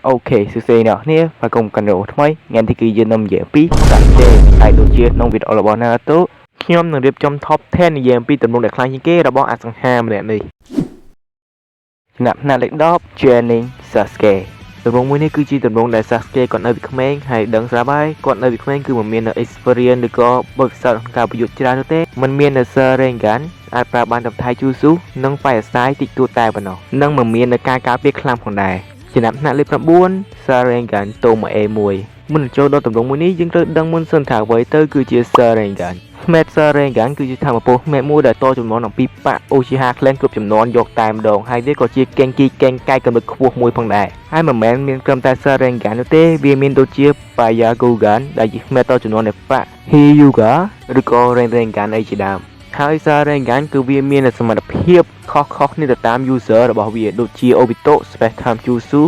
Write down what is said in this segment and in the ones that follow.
Ok, sự xe nào nè và cùng cần đồ thôi ngành thì kỳ dân nông dễ bí tại đây tại đồ chia nông Việt ở là bọn Naruto khi ông nâng điệp trong top 10 thì dễ bí tầm nông đại khai những cái là bọn Asaham này này nạp nạp lệnh đop training Sasuke tầm nông mới này cứ chi tầm nông đại Sasuke còn ở Việt Nam hay đấng ra bay còn ở Việt Nam cứ một miền ở experience được có bậc sao cả ví dụ ra nó thế mình miền ở Sharinganอาจปราบานกับไทยจูซุนั่งไปซ้ายติดตัวตายบนนอนั่งมาเมียนในการการเปียกคลามของใดจะนับหน้าเล็บประบุนซาเรงกันโตมาเอมวยมันโจโดตำรวจมือนี้ยังเริ่มดังมันเส้นทางไว้เตอร์คือเจียซาเรงกันแมทซาเรงกันคือจะทำมาโปแมทมูได้โตจำนวนของปีปะโอชิฮาเคลนกลุ่มจำนวนยกตายมาดองให้เรียกก็เจียแกงกีแกงไก่กับมือขวบมวยพังได้ให้มาแมนเมียนกลมตายซาเรงกันเต้เวียมินโตเจียปายากูกันได้ยิแมทโตจำนวนในปะฮิยูกะหรือก็เรงกันไอจิดามហើយសាររែងកានគឺវាមានសមត្ថភាពខុសៗគ្នាទៅតាម user របស់វាដូចជា Obito Spectrum Jutsu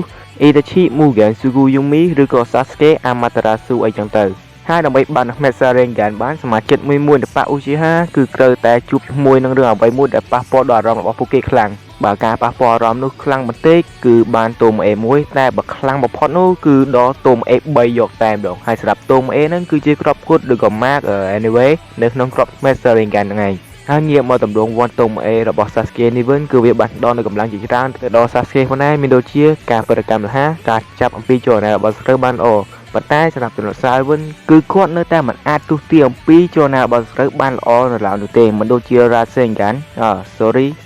Itachi Mugen Tsukuyomi ឬក៏ Sasuke Amaterasu អីចឹងទៅហើយដើម្បីបានផ្នែកសាររែងកានបានសមាជិកមួយៗរបស់ Uchiha គឺត្រូវតែជួបជាមួយនឹងរឿងអ្វីមួយដែលប៉ះពាល់ដល់អារម្មណ៍របស់ពួកគេខ្លាំងបើការប៉ះពាល់អារម្មណ៍នោះខ្លាំងបន្តិចគឺបានតូម A1 តែបើខ្លាំងបំផុតនោះគឺដល់តូម A3 យកតែម្ដងហើយសម្រាប់តូម A ហ្នឹងគឺជាក្របគត់ឬក៏ mark anyway នៅក្នុងក្រប Master Rinnegan ហ្នឹងឯងហើយងាកមកតម្រង់វត្តតូម A របស់ Sasuke នេះវិញគឺវាបានដល់នៅកម្លាំងជាច្រើនទៅដល់ Sasuke ផងដែរមានដូចជាការប្រតិកម្មលះការចាប់អំពីចលនារបស់ Sasuke បានល្អប៉ុន្តែសម្រាប់ចំណុចខ្សោយវិញគឺគាត់នៅតែមិនអាចទូទាអំពីចលនារបស់ស្រូវបានល្អនៅឡើយនោះទេមិនដូចជា Rasengan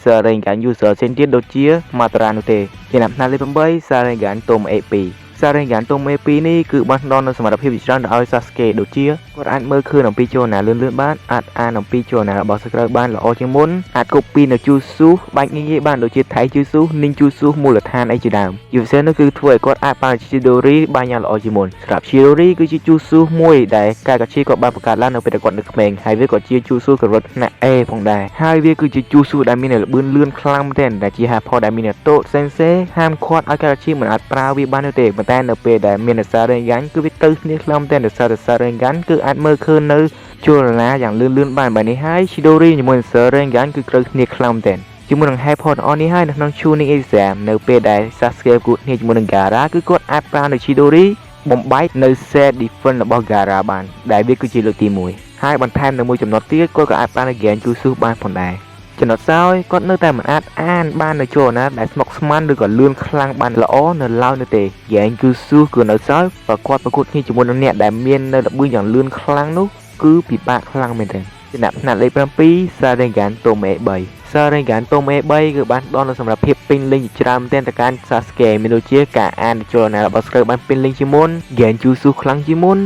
Sharingan user ផ្សេងទៀតដូចជា Madara នោះទេជាណាត់លេខ8 Sharingan តុំ A2 Sharingan តុំ A2 នេះគឺបានផ្ដល់នូវសមត្ថភាពជាច្រើនដល់ Sasuke ដូចជាគាត់អាចមើលឃើញអំពីចលនាលឿនបានអាចអានអំពីចលនារបស់ស្រូវបានល្អជាងមុនអាច copy នៅ Jutsu បាច់ងាយៗបានដូចជា Tai Jutsu Ninjutsu មូលដ្ឋានអីជាដើមជាពិសេសនោះគឺធ្វើឲ្យគាត់អាចបាន Chidori បានយ៉ាងល្អជាងមុនសម្រាប់ Chidori គឺជា Jutsu មួយដែលកាកាឈីគាត់បានបង្កើតឡើងនៅពេលគាត់នៅក្មេងហើយវាក៏ជា Jutsu កម្រិតថ្នាក់ A ផងដែរហើយវាគឺជា Jutsu ដែលមានល្បឿនលឿនខ្លាំងមែនទែនដែលជាហេតុផលដែលមានតូ Sensei ហាមឃាត់ឲ្យកាកាឈីមិនអាចប្រើវាបានទេប៉ុន្តែនៅពេលដែលមាន Sharingan គឺវាទៅគ្នាខ្លាំងមែនទែនដោយសារ Sharingan គឺអាចមើលឃើញនៅចលនាយ៉ាងលឿនបានបែបនេះហើយ Chidori ជាមួយ Sharingan គឺត្រូវគ្នាខ្លាំងមែនទែនជាមួយនឹង head point អស់នេះហើយនៅក្នុង Chunin exam នៅពេលដែល Sasuke គួតគ្នាជាមួយនឹង Gaara គឺគាត់អាចប្រើនៅ Chidori បំបែកនៅ set defense របស់ Gaara បានដែលវាគឺជាលើកទី1ហើយបន្ថែមនៅមួយចំណុចទៀតគាត់ក៏អាចប្រើនៅ Genjutsu បានផងដែរចំណុចសោយគាត់នៅតែមិនអាចអានបាននៅចលនាដែលស្មុគស្មាញឬក៏លឿនខ្លាំងបានល្អនៅឡើយនោះទេ Genjutsu គឺនៅសោយបើគាត់ប្រកួតគ្នាជាមួយនឹងអ្នកដែលមាននៅល្បឿនយ៉ាងលឿនខ្លាំងនោះគឺពិបាកខ្លាំងមែនទែនចំណាប់ថ្នាក់លេខ7 Sharingan តុំ A3 Sharingan តុំ A3 គឺបានផ្ដល់នូវសមត្ថភាពពេញលេញជាច្រើនមែនទែនទៅកាន់ Sasuke មានដូចជាការអានចលនារបស់ Sasuke បានពេញលេញជាងមុន Genjutsu ខ្លាំងជាងមុន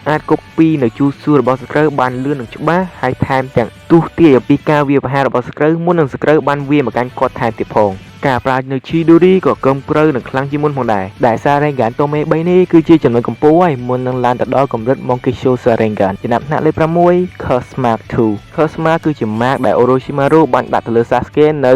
អាច copy នៅ Jutsu របស់ Sasuke បានលឿននិងច្បាស់ហើយថែមទាំងទស្សទាយអំពីការវាយប្រហាររបស់ Sasuke មុននឹង Sasuke បានវាយមកកាន់គាត់ថែមទៀតផងការប្រើនៅ Chidori ក៏កឹមក្រៅនិងខ្លាំងជាងមុនផងដែរដែល Sharingan តុំ A3 នេះគឺជាចំណុចកំពូលហើយមុននឹងឡើងទៅដល់កម្រិត Monkisho Sharingan ចំណាប់ថ្នាក់លេខ6 Curse Mark 2 Curse Mark គឺជា mark ដែល Orochimaru បានដាក់ទៅលើ Sasuke នៅ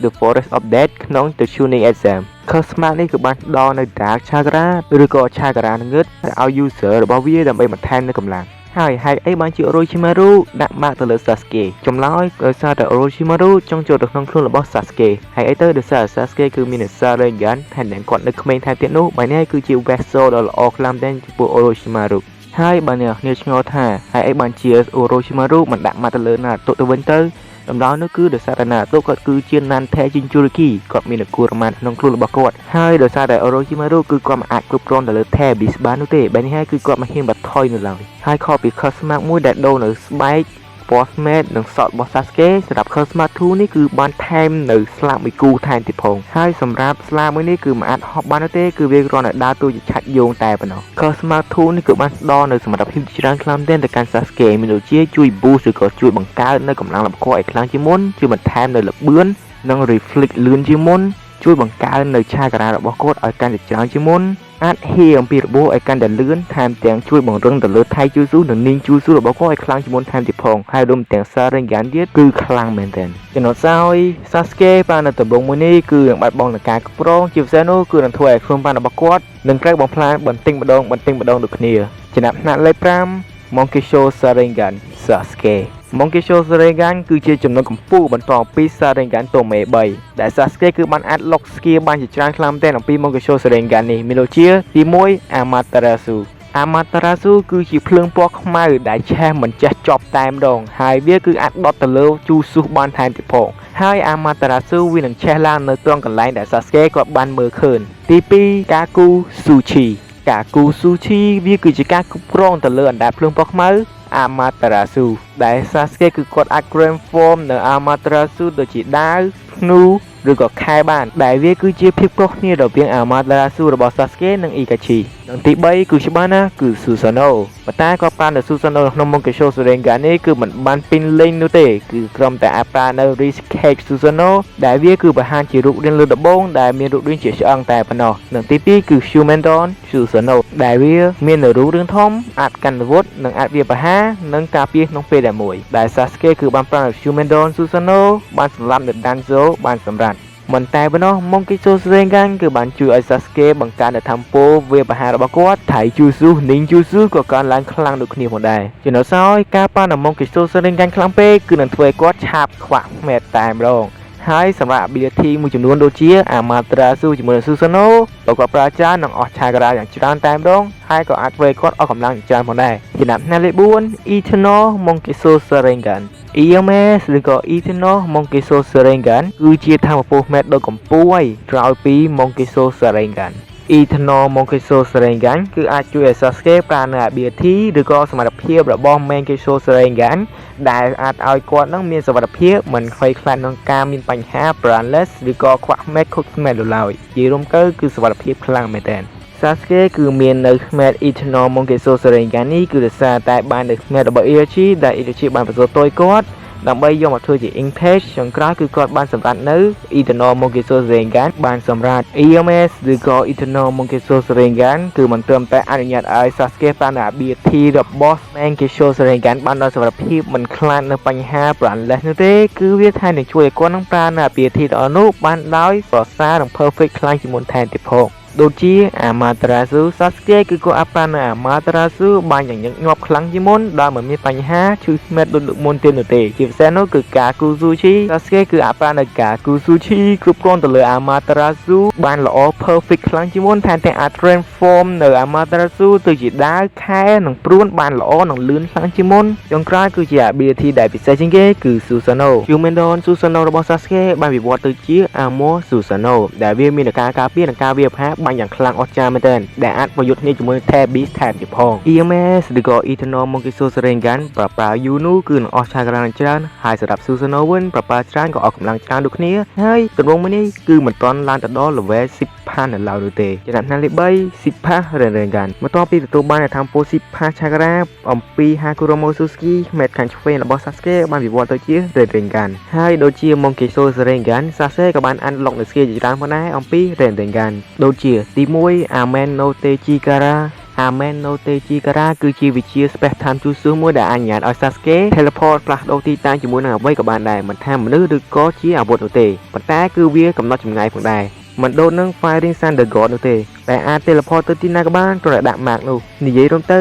The Forest of Death ក្នុង The Chunin exam Curse Mark នេះគឺបានដល់នៅ Dark Chakra ឬក៏ Chakra ងឹតឲ្យ user របស់វាដើម្បីបន្ថែមនៅកម្លាំងហើយហេតុអីបានជា Orochimaru ដាក់ mark ទៅលើ Sasuke ចម្លើយដោយសារតែ Orochimaru ចង់ចូលទៅក្នុងខ្លួនរបស់ Sasuke ហើយអីទៅដោយសារ Sasuke គឺមាន Sharingan ថែមទាំងគាត់នៅក្មេងថែមទៀតនោះបែរនេះគឺជា vessel ដ៏ល្អខ្លាំងមែនចំពោះ Orochimaru ហើយបើអ្នកគ្នាឆ្ងល់ថាហើយអីបានជា Orochimaru មិនដាក់ mark ទៅលើ Naruto ទៅវិញទៅដំណោះនោះគឺដោយសារតែ Naruto គាត់គឺជា Nante Jinchuriki គាត់មានគូរ៉ាម៉ានក្នុងខ្លួនរបស់គាត់ហើយដោយសារតែ Orochimaru គឺគាត់មិនអាចគ្រប់គ្រងទៅលើ Tabis បាននោះទេបែរនេះហើយគឺគាត់មិនហ៊ានបថយនៅឡើយហើយខុសពី Curse Mark មួយដែលដូរនៅស្បែក Postmate និងសក់របស់ Sasuke សម្រាប់ Curse Mark 2នេះគឺបានថែមនៅស្លាបមួយគូថែមទៀតផងហើយសម្រាប់ស្លាបមួយនេះគឺមិនអាចហប់បាននោះទេគឺវាគ្រាន់តែដើរតួជាឆាច់យោងតែប៉ុណ្ណោះ Curse Mark 2នេះគឺបានផ្ដល់នៅសមត្ថភាពជាច្រើនខ្លាំងមែនទៅកាន់ Sasuke មានដូចជាជួយ boost ឬក៏ជួយបង្កើតនៅកម្លាំងលំខឲ្យខ្លាំងជាងមុនជួយបន្ថែមនៅល្បឿននិង reflect លឿនជាងមុនជួយបង្កើននៅឆាការ៉ារបស់គាត់ឲ្យកាន់តែច្រើនជាងមុនអាចហៀអំពីរបួសឲ្យកាន់តែលឿនថែមទាំងជួយបង្រឹងទៅលើ Taijutsu និង Ninjutsu របស់គាត់ឲ្យខ្លាំងជាងមុនថែមទៀតផងហើយរួមទាំង Sharingan ទៀតគឺខ្លាំងមែនទែនចំណុចសោយ Sasuke បាននៅដំបូងមួយនេះគឺនឹងបាត់បង់នឹងការគ្រប់គ្រងជាពិសេសនោះគឺនឹងធ្វើឲ្យខ្លួនបានរបស់គាត់នឹងត្រូវបំផ្លាញបន្តិចម្ដងដូចគ្នាចំណាប់ថ្នាក់លេខ5 Monkey Show Sharingan Sasuke Monkey Show Sharingan គឺជាចំណុចកម្ពស់បន្តពី Sharingan តូមេ3ដែល Sasuke គឺបានអាច lock skill បានជាច្រើនខ្លាំងតែអំពី Monkey Show Sharingan នេះមានដូចជាទី1 Amaterasu Amaterasu គឺជាភ្លើងពណ៌ខ្មៅដែលឆេះមិនចេះចប់តែម្ដងហើយវាគឺអាចដុតទៅលើជូស៊ូសបានថែមទៀតផងហើយ Amaterasu វានឹងឆេះឡើងនៅត្រង់កន្លែងដែល Sasuke គាត់បានមើលឃើញទី2 Kaku Suchi Kaku Suchi វាគឺជាការគ្រប់គ្រងទៅលើអណ្ដាតភ្លើងពណ៌ខ្មៅ Amaterasu ដែល Sasuke គឺគាត់អាច Grand Form នៅ Amaterasu ដូចជាដាវធ្នូឬក៏ខែបានដែលវាគឺជាភាពខុសគ្នារវាង Amaterasu របស់ Sasuke និង Itachi និងទី3គឺច្បាស់ណាស់គឺ Susanoo ប៉ុន្តែគាត់ប្រើនៅ Susanoo ក្នុង Monkey Show Sharingan នេះគឺមិនបានពេញលេញនោះទេគឺគ្រាន់តែអាចប្រើនៅ Rishikage Susanoo ដែលវាគឺបង្ហាញជារូបរាងលើដំបូងដែលមានរូបរាងជាឆ្អឹងតែប៉ុណ្ណោះនិងទី2គឺ Shumendon Susanoo ដែលវាមាននៅរូបរាងធំអាចកាន់អាវុធនិងអាចវាប្រហារនិងការពារក្នុងពេលតែមួយដែល Sasuke គឺបានប្រើនៅ Shumendon Susanoo បានសម្លាប់នៅ Danzo បានសម្រាប់មិនតែប៉ុណ្ណោះ Monkey Show Sharingan គឺបានជួយឲ្យ Sasuke បង្កើននូវធម៌ពលវាបហាររបស់គាត់ Taijutsu Ninjutsu ក៏កើនឡើងខ្លាំងដូចគ្នាផងដែរចំណុចសោយការប៉ានៅ Monkey Show Sharingan ខ្លាំងពេកគឺនឹងធ្វើឲ្យគាត់ឆាប់ខ្វាក់មែនតែម្ដងហើយសម្រាប់ ability មួយចំនួនដូចជា Amaterasu ជាមួយនឹង Susanoo ក៏គាត់ប្រើច្រើននិងអស់ Chakra យ៉ាងច្រើនតែម្ដងហើយក៏អាចធ្វើឲ្យគាត់អស់កម្លាំងច្រើនផងដែរចំណាប់ថ្នាក់លេខ4 Eternal Monkey Show Sharingan EMS ឬក៏ Eternal Monkey Show Sharingan គឺជាថាមពលមេតដ៏កំពូលក្រោយពី Monkey Show Sharingan Eternal Monkey Show Sharingan គឺអាចជួយឲ្យ Sasuke ប្រើនៅ ability ឬក៏សមត្ថភាពរបស់ Monkey Show Sharingan ដែលអាចឲ្យគាត់នឹងមានសុវត្ថិភាពមិនខ្វៃខ្លាចនឹងការមានបញ្ហា paralysis ឬក៏ខ្វះមេតខុសមេតឡើយនិយាយរួមទៅគឺសុវត្ថិភាពខ្លាំងមែនទែនSasuke គឺមាននៅខ្មែត Eternal Monkey Show Sharingan នេះគឺដោយសារតែបាននៅខ្មែតរបស់ Itachi ដែល Itachi បានបន្សល់ទុយគាត់ដើម្បីយកមកធ្វើជា Inkpage ចុងក្រោយគឺគាត់បានសម្រាប់នៅ Eternal Monkey Show Sharingan បានសម្រាប់ EMS ឬក៏ Eternal Monkey Show Sharingan គឺមិនត្រឹមតែអនុញ្ញាតឲ្យ Sasuke បាននៅ ability របស់ Monkey Show Sharingan បានដល់សុវត្ថិភាពមិនខ្លាចនៅបញ្ហា paralysis នោះទេគឺវាថែមទាំងជួយឲ្យគាត់នឹងប្រើនៅ ability ទាំងនោះបានដោយប្រសើរនិង perfect ខ្លាំងជាងមុនថែមទៀតផងដូចជា Amaterasu Sasuke គឺគាត់អាចប្រើនៅ Amaterasu បានយ៉ាងញឹកញាប់ខ្លាំងជាងមុនដោយមិនមានបញ្ហាឈឺស្មែតដូចមុនទៀតនោះទេជាពិសេសនោះគឺ Kakuzuchi Sasuke គឺអាចប្រើនៅ Kakuzuchi គ្រប់គ្រងទៅលើ Amaterasu បានល្អ perfect ខ្លាំងជាងមុនថែមទាំងអាច transform នៅ Amaterasu ទៅជាដាវខែនិងព្រួនបានល្អនិងលឿនខ្លាំងជាងមុនចុងក្រោយគឺជា ability ដែលពិសេសជាងគេគឺ Susanoo Shumendon Susanoo របស់ Sasuke បានវិវត្តទៅជា Armor Susanoo ដែលវាមានការការពារនិងការវាយប្រហារបានយ៉ាងខ្លាំងអស្ចារ្យមែនទែនដែលអាចប្រយុទ្ធគ្នាជាមួយ Tab Beast ថែមទៀតផង EMS ឬក៏ Eternal Monkey Show Sharingan ប្រើប្រាស់យូរនោះគឺនឹងអស់ Chakra ច្រើនហើយសម្រាប់ Susanoo វិញប្រើប្រាស់ច្រើនក៏អស់កម្លាំងច្រើនដូចគ្នាហើយទម្រង់មួយនេះគឺមិនទាន់ឡើងទៅដល់ level 10 នៅឡើយនោះទេចំណាប់ថ្នាក់លេខ3 Sipha Sharingan បន្ទាប់ពីទទួលបានធម៌ពល Sipha Chakra អំពី Hakuramo Tsuki មេតខាងឆ្វេងរបស់ Sasuke បានវិវត្តទៅជា Sharingan ហើយដូចជា Monkey Show Sharingan Sasuke ក៏បាន unlock នៅ skill ជាច្រើនផងដែរអំពី Sharingan ដូចជាទី1 Amen no Techikara Amen no Techikara គឺជាវិជា Space Time Jutsu មួយដែលអនុញ្ញាតឲ្យ Sasuke teleport ផ្លាស់ប្ដូរទីតាំងជាមួយនឹងអ្វីក៏បានដែរមិនថាមនុស្សឬក៏ជាអាវុធនោះទេប៉ុន្តែគឺវាកំណត់ចម្ងាយផងដែរមិនដូចនឹង Firing Thunder God នោះទេដែលអាច teleport ទៅទីណាក៏បានគ្រាន់តែដាក់ mark នោះនិយាយរួមទៅ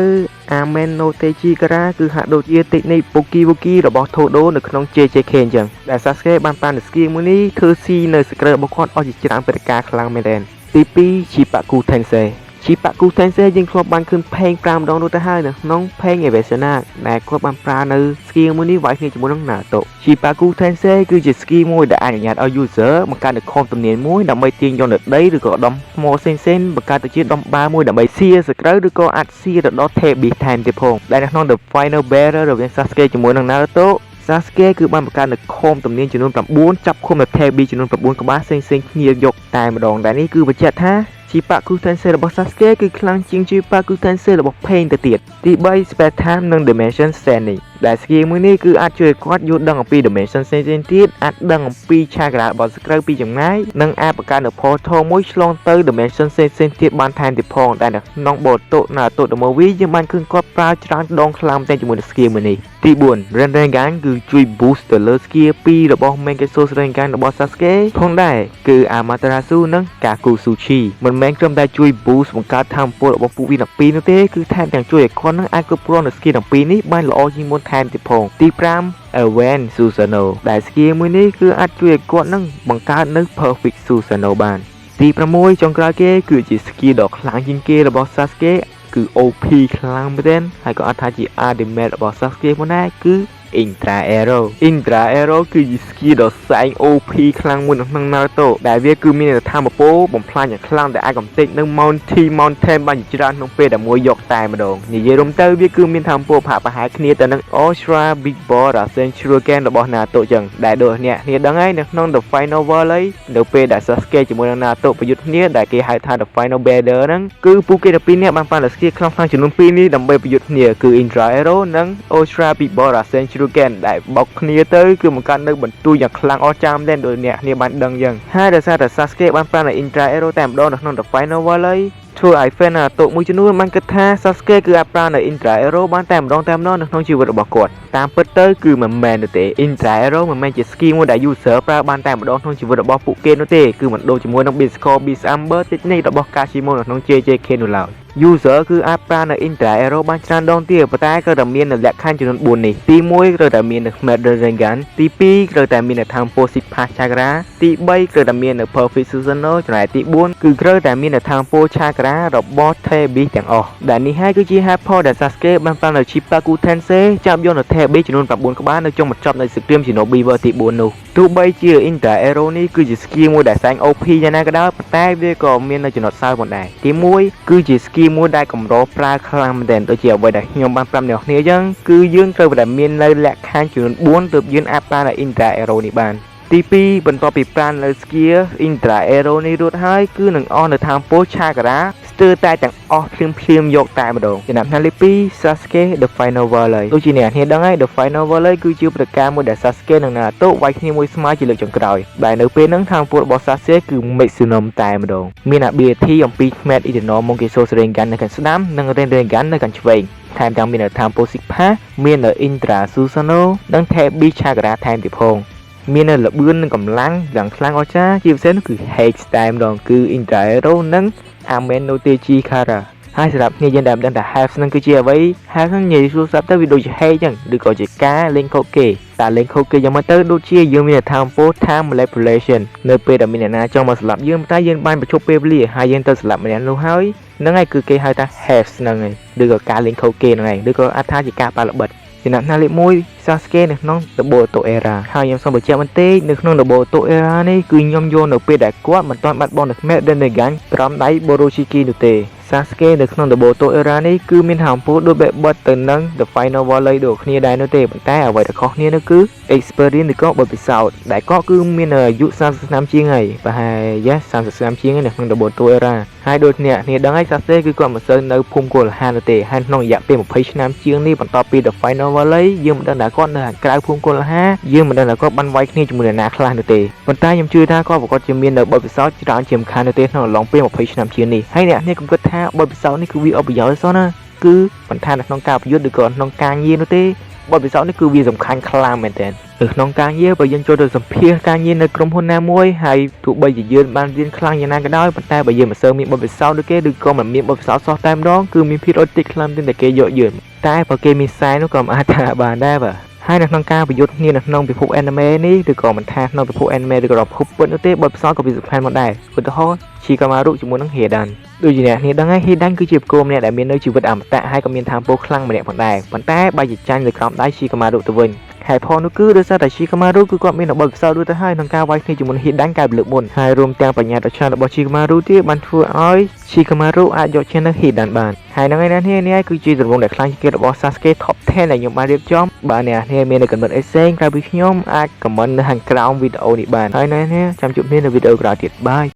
Amen no Techikara គឺហាក់ដូចជា technique Poki របស់ Todo នៅក្នុង JJK អញ្ចឹងដែល Sasuke បានប្រើនៅ skill មួយនេះធ្វើស៊ីនៅ secret របស់គាត់អស់ជាច្រើនព្រឹត្តិការណ៍ខ្លាំងមែនទែនទី2 Chipaku Tensei Chipaku Tensei យើងធ្លាប់បានឃើញផេង5ម្ដងនោះទៅហើយនៅក្នុងផេង Evolution ដែលគាត់បានប្រើនៅ skill មួយនេះវាយគ្នាជាមួយនឹង Naruto Chipaku Tensei គឺជា skill មួយដែលអនុញ្ញាតឲ្យ user បង្កើតនូវខំទំនាញមួយដើម្បីទាញយកនៅដីឬក៏ដុំថ្មផ្សេងៗបង្កើតទៅជាដុំបាមួយដើម្បីសៀសក្រូវឬក៏អាចសៀទៅដល់ Tab Beast ថែមទៀតផងដែលនៅក្នុង The Final Battle រវាង Sasuke ជាមួយនឹង Naruto Sasuke គឺបានបង្កើតនូវខំទំនាញចំនួន9ចាប់ឃុំនៅ Tab Beast ចំនួន9ក្បាលផ្សេងៗគ្នាយកតែម្ដងដែលនេះគឺបញ្ជាក់ថា Chipaku Tensei របស់ Sasuke គឺខ្លាំងជាង Chipaku Tensei របស់ Pain ទៅទៀតទី3 Space Time និង Dimension Standing ដែល skill មួយនេះគឺអាចជួយគាត់យល់ដឹងអំពី dimension ផ្សេងៗទៀតអាចដឹងអំពី chakra របស់ Screw ពីចម្ងាយនិងអាចបង្កើតនូវ portal មួយឆ្លងទៅ dimension ផ្សេងៗទៀតបានថែមទៀតផងដែលនៅក្នុង Boruto Naruto The Movie យើងបានឃើញគាត់ប្រើច្រើនដងខ្លាំងតែជាមួយនឹង skill មួយនេះទី4 Rinnegan គឺជួយ boost ទៅលើ skill 2របស់ Mangekyou Rinnegan របស់ Sasuke ផងដែរគឺ Amaterasu និង Kakusuchi មិនមែនត្រឹមតែជួយ boost បង្កើតថាមពលរបស់ពួកវាទាំងពីរនោះទេគឺថែមទាំងជួយឲ្យគាត់នឹងអាចគ្រប់គ្រងនូវ skill ទាំងពីរនេះបានល្អជាងមុនថែមទៀតផងទី5 Aven Susanoo ដែល skill មួយនេះគឺអាចជួយឲ្យគាត់នឹងបង្កើតនៅ Perfect Susanoo បានទី6ចុងក្រោយគេគឺជា skill ដ៏ខ្លាំងជាងគេរបស់ Sasuke គឺ OP ខ្លាំងមែនទែនហើយក៏អាចថាជា ultimate របស់ Sasuke ផងដែរគឺ Intra Arrow គឺជា skill ដ៏សែង OP ខ្លាំងមួយនៅក្នុង Naruto ដែលវាគឺមានថាមពលបំផ្លាញយ៉ាងខ្លាំងដែលអាចកំទេចនៅ Mountain បានជាច្រើនក្នុងពេលតែមួយយកតែម្ដងនិយាយរួមទៅវាគឺមានថាមពលប្រហាក់ប្រហែលគ្នាទៅនឹង Ultra Big Ball Rasen Shuriken របស់ Naruto ចឹងដែលដូចអ្នកគ្នាដឹងហើយនៅក្នុង The Final War ហើយនៅពេលដែល Sasuke ជាមួយនឹង Naruto ប្រយុទ្ធគ្នាដែលគេហៅថា The Final Battle ហ្នឹងគឺពួកគេទាំងពីរនាក់បានប្រើ skill ខ្លាំងចំនួន2នេះដើម្បីប្រយុទ្ធគ្នាគឺ Intra Arrow និង Ultra Big Ball Rasen Shuriken ដែលបោកគ្នាទៅគឺបង្កើតនៅបន្ទូយ៉ាងខ្លាំងអស្ចារ្យមែនដូចអ្នកគ្នាបានដឹងចឹងហើយដោយសារតែ Sasuke បានប្រើនៅ Intra Arrow តែម្ដងនៅក្នុង The Final War ហើយធ្វើឲ្យ fan Naruto មួយចំនួនបានគិតថា Sasuke គឺអាចប្រើនៅ Intra Arrow បានតែម្ដងនៅក្នុងជីវិតរបស់គាត់តាមពិតទៅគឺមិនមែនទេ Intra Arrow មិនមែនជា skill មួយដែល user ប្រើបានតែម្ដងក្នុងជីវិតរបស់ពួកគេនោះទេគឺមិនដូចជាមួយនឹង Beast Core Beast Amber technique របស់ Kashimo នៅក្នុង JJK នោះឡើយ user គឺអាចប្រើនៅ Intra Arrow បានច្រើនដងទៀតប៉ុន្តែក៏តែមាននៅលក្ខខណ្ឌចំនួន4នេះទី1ត្រូវតែមាននៅ Madara Rinnegan ទី2ត្រូវតែមាននៅ Tempo Sipha Chakra ទី3ត្រូវតែមាននៅ Perfect Susanoo ចំណែកទី4គឺត្រូវតែមាននៅ Tempo Chakra របស់ Tebi ទាំងអស់ដែលនេះហើយគឺជាហេតុផលដែល Sasuke បានប្រើនៅ Chippaku Tensei ចាប់យកនៅ Tebi ចំនួន9ក្បាលនៅចុងបញ្ចប់នៃសង្គ្រាម Shinobi War ទី4នោះទោះបីជា Intra Arrow នេះគឺជា skill មួយដែលសែង OP យ៉ាងណាក៏ដោយប៉ុន្តែវាក៏មាននៅចំណុចសើផងដែរទី1គឺជា skill មួយដែលកម្រប្រើខ្លាំងមែនទែនដូចជាអ្វីដែលខ្ញុំបានប្រាប់អ្នកគ្នាអញ្ចឹងគឺយើងត្រូវតែមាននៅលក្ខខណ្ឌចំនួន4ទើបយើងអាចប្រើនៅ Intra Arrow នេះបានទី2បន្ទាប់ពីប្រើនៅ skill Intra Arrow នេះរួចហើយគឺនឹងអស់នៅថាមពល Chakra ស្ទើរតែទាំងអស់ភ្លាមយកតែម្ដងចំណាប់ថ្ងៃទី2 Sasuke The Final War ដូចជាអ្នកគ្នាដឹងហើយ The Final War គឺជាព្រឹត្តិការណ៍មួយដែល Sasuke និង Naruto វាយគ្នាមួយស្មើជាលើកចុងក្រោយដែលនៅពេលហ្នឹងថាមពលរបស់ Sasuke គឺ Maximum តែម្ដងមាន ability អំពី Mad Eternal Monkey-Soul Rinnegan នៅខាងស្ដាំនិង Rinnegan នៅខាងឆ្វេងថែមទាំងមាននៅ Tempo Sipha មាននៅ Intra Susanoo និង Tebi Chakra ថែមទៀតផងមាននៅលបឿននិងកម្លាំងយ៉ាងខ្លាំងអស្ចារ្យជាពិសេសនោះគឺ Hex តែម្ដងគឺ Intra Arrow និង Amen no Techi Kara ហើយសម្រាប់គ្នាយើងដែលមិនដឹងថា Hex នឹងគឺជាអ្វី Hex នឹងនិយាយស្រួលស្រាប់ទៅវាដូចជា Hex ចឹងឬក៏ជាការលេងខុសគេតែលេងខុសគេយ៉ាងម៉េចទៅដូចជាយើងមានថាមពល Time Manipulation នៅពេលដែលមានអ្នកណាចង់មកស្លាប់យើងតែយើងបានបញ្ឈប់ពេលវេលាហើយយើងទៅស្លាប់ម្នាក់នោះហើយហ្នឹងហើយគឺគេហៅថា Hex ហ្នឹងហើយឬក៏ការលេងខុសគេហ្នឹងហើយឬក៏អាចថាជាការប៉ះល្បិតចំណាប់ថ្នាក់លេខ1 Sasuke នៅក្នុង The Boruto Era ហើយខ្ញុំសូមបញ្ជាក់បន្តិចនៅក្នុង The Boruto Era នេះគឺខ្ញុំយកនៅពេលដែលគាត់មិនទាន់បាត់បង់នៅ Mad Rinnegan ក្រោមដៃ Orochimaru នោះទេ Sasuke នៅក្នុង The Boruto Era នេះគឺមានថាមពលដូចបែបបិទទៅនឹង The Final War ដូចគ្នាដែរនោះទេប៉ុន្តែអ្វីដែលខុសគ្នានោះគឺ Experience ឬក៏បទពិសោធន៍ដែលគាត់គឺមានអាយុ30ឆ្នាំជាងហើយប្រហែល30ឆ្នាំជាងនៅក្នុង The Boruto Era ហើយដូចអ្នកគ្នាដឹងហើយ Sasuke គឺគាត់មិនសូវនៅភូមិគោលហានោះទេហើយក្នុងរយៈពេល20ឆ្នាំជាងនេះបន្ទាប់ពី The Final War យើងមិនដឹងថាគាត់នៅក្រៅភូមិគោលហាយើងមិនដឹងថាគាត់បានវាយគ្នាជាមួយនរណាខ្លះនោះទេប៉ុន្តែខ្ញុំជឿថាគាត់ប្រកាសជាមាននៅបទពិសោធន៍ច្រើនជាងខាននោះទេក្នុងអំឡុងពេល20ឆ្នាំជាងនេះហើយអ្នកគ្នាគំគិតថាបទពិសោធន៍នេះគឺវាអបប្រយោជន៍សោះណាគឺមិនថានៅក្នុងការប្រយុទ្ធឬក៏ក្នុងការងារនោះទេបទពិសោធន៍នេះគឺវាសំខាន់ខ្លាំងមែនទែននៅក្នុងការងារបើយើងចូលទៅសម្ភាសការងារនៅក្រុមហ៊ុនណាមួយហើយទោះបីជាយើងបានរៀនខ្លាំងយ៉ាងណាក៏ដោយប៉ុន្តែបើយើងមិនសូវមានបទពិសោធន៍ដូចគេឬក៏មិនមានបទពិសោធន៍សោះតែម្ដងគឺមានភាពរត់តិចខ្លាំងតែគេយកយើងតែបើគេមានខ្សែនោះក៏មិនអាចថាបានដែរបាទហើយនៅក្នុងការប្រយុទ្ធគ្នានៅក្នុងពិភព anime នេះឬក៏មិនថាក្នុងពិភព anime ឬក៏ពិភពពិតនោះទេបទពិសោធន៍ក៏វាសំខាន់មកដែរឧទាហរណ៍ Shikamaru ជាមួយនឹង Hidan ដូចជាអ្នកគ្នាដឹងហើយ Hidan គឺជាបុគ្គលម្នាក់ដែលមាននៅជីវិតអមតៈហើយក៏មានថាមពលខ្លាំងម្នាក់ផងដែរប៉ុន្តែបើជាចាញ់លើក្រោមដៃ Shikamaru ទៅវិញហេតុផលនោះគឺដោយសារតែ Shikamaru គឺគាត់មានបទពិសោធន៍រួចទៅហើយក្នុងការវាយគ្នាជាមួយ Hidan កាលពីលើកមុនហើយរួមទាំងបញ្ញាដ៏ឆ្លាតរបស់ Shikamaru ទៀតបានធ្វើឲ្យ Shikamaru អាចយកឈ្នះនៅ Hidan បានហើយនឹងឯនេះគឺជាទម្រង់ដែលខ្លាំងជាងគេរបស់ Sasuke Top 10 ដែលខ្ញុំបានរៀបចំបើអ្នកនាងមាននៅកំណត់អេសេងក្រៅពីខ្ញុំអាច comment នៅខាងក្រោមវីដេអូនេះបានហើយអ្នកនាងចាំជួបគ្នានៅវីដេអូក្រោយទៀតបាយ